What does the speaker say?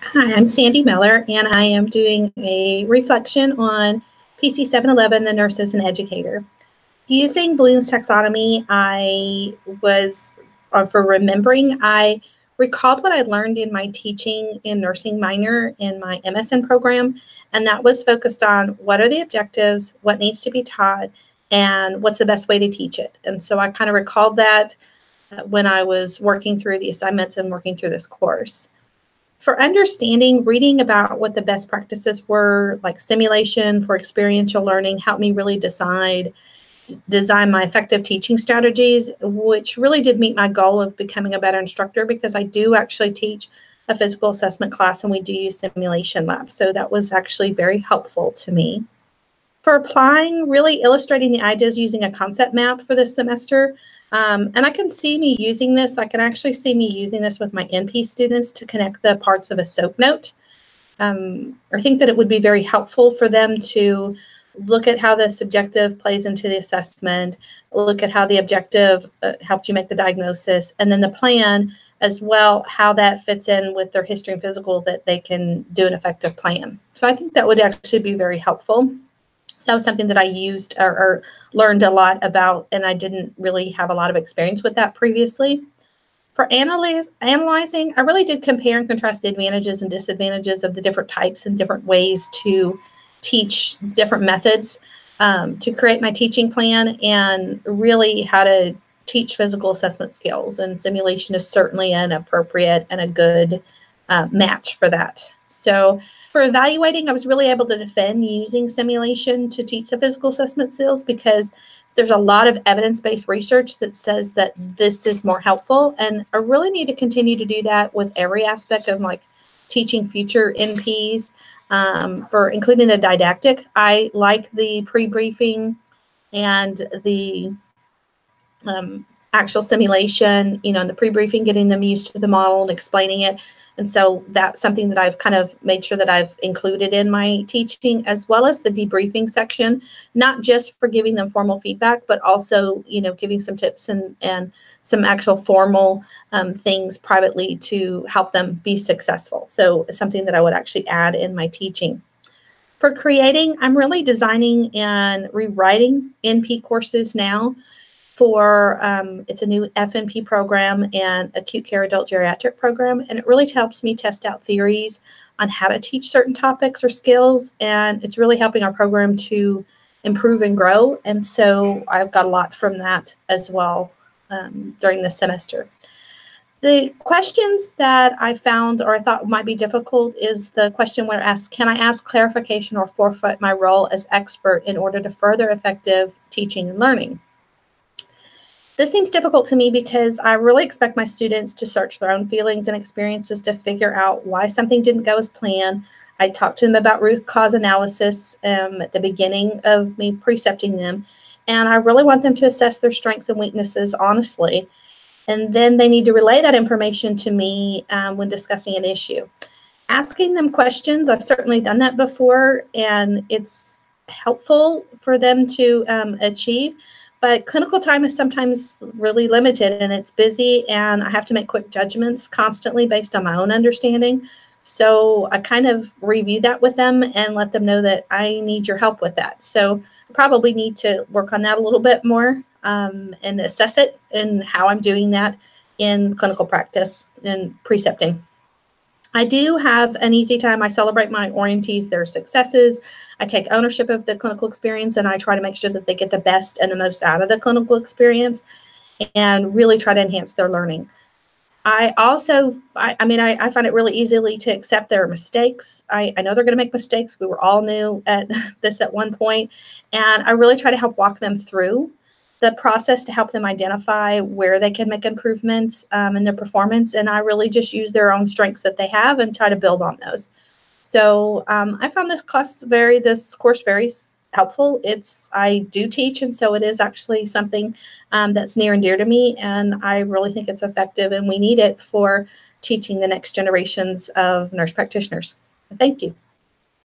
Hi, I'm Sandy Mellor, and I am doing a reflection on PC 711, the Nurse as an Educator. Using Bloom's taxonomy, for remembering, I recalled what I learned in my teaching in nursing minor in my MSN program, and that was focused on what are the objectives, what needs to be taught, and what's the best way to teach it. And so I kind of recalled that when I was working through the assignments and working through this course. For understanding, reading about what the best practices were, like simulation for experiential learning, helped me really design my effective teaching strategies, which really did meet my goal of becoming a better instructor, because I do actually teach a physical assessment class and we do use simulation labs. So that was actually very helpful to me. For applying, really illustrating the ideas using a concept map for this semester. And I can see me using this. I can actually see me using this with my NP students to connect the parts of a SOAP note. I think that it would be very helpful for them to look at how the subjective plays into the assessment, look at how the objective helped you make the diagnosis, and then the plan as well, how that fits in with their history and physical, that they can do an effective plan. So I think that would actually be very helpful. So that was something that I used or learned a lot about, and I didn't really have a lot of experience with that previously. For analyzing, I really did compare and contrast the advantages and disadvantages of the different types and different ways to teach, different methods to create my teaching plan, and really how to teach physical assessment skills. And simulation is certainly an appropriate and a good match for that. So for evaluating, I was really able to defend using simulation to teach the physical assessment skills, because there's a lot of evidence-based research that says that this is more helpful. And I really need to continue to do that with every aspect of like teaching future NPs, for including the didactic. I like the pre-briefing and the actual simulation, in the pre-briefing, getting them used to the model and explaining it. And so that's something that I've kind of made sure that I've included in my teaching, as well as the debriefing section, not just for giving them formal feedback, but also, giving some tips and some actual formal things privately to help them be successful. So it's something that I would actually add in my teaching. For creating, I'm really designing and rewriting NP courses now. It's a new FNP program and acute care adult geriatric program, and it really helps me test out theories on how to teach certain topics or skills, and it's really helping our program to improve and grow. And so I've got a lot from that as well during this semester. The questions that I found or I thought might be difficult is the question where it asks, can I ask clarification or forfeit my role as expert in order to further effective teaching and learning? This seems difficult to me because I really expect my students to search their own feelings and experiences to figure out why something didn't go as planned. I talked to them about root cause analysis at the beginning of me precepting them, and I really want them to assess their strengths and weaknesses honestly. And then they need to relay that information to me when discussing an issue. Asking them questions, I've certainly done that before, and it's helpful for them to achieve. But clinical time is sometimes really limited, and it's busy, and I have to make quick judgments constantly based on my own understanding. So I kind of review that with them and let them know that I need your help with that. So I probably need to work on that a little bit more and assess it and how I'm doing that in clinical practice and precepting. I do have an easy time. I celebrate my orientees, their successes. I take ownership of the clinical experience, and I try to make sure that they get the best and the most out of the clinical experience and really try to enhance their learning. I also, I find it really easily to accept their mistakes. I know they're going to make mistakes. We were all new at this at one point, and I really try to help walk them through the process to help them identify where they can make improvements in their performance. And I really just use their own strengths that they have and try to build on those. So I found this course very helpful. I do teach, and so it is actually something that's near and dear to me. And I really think it's effective, and we need it for teaching the next generations of nurse practitioners. Thank you.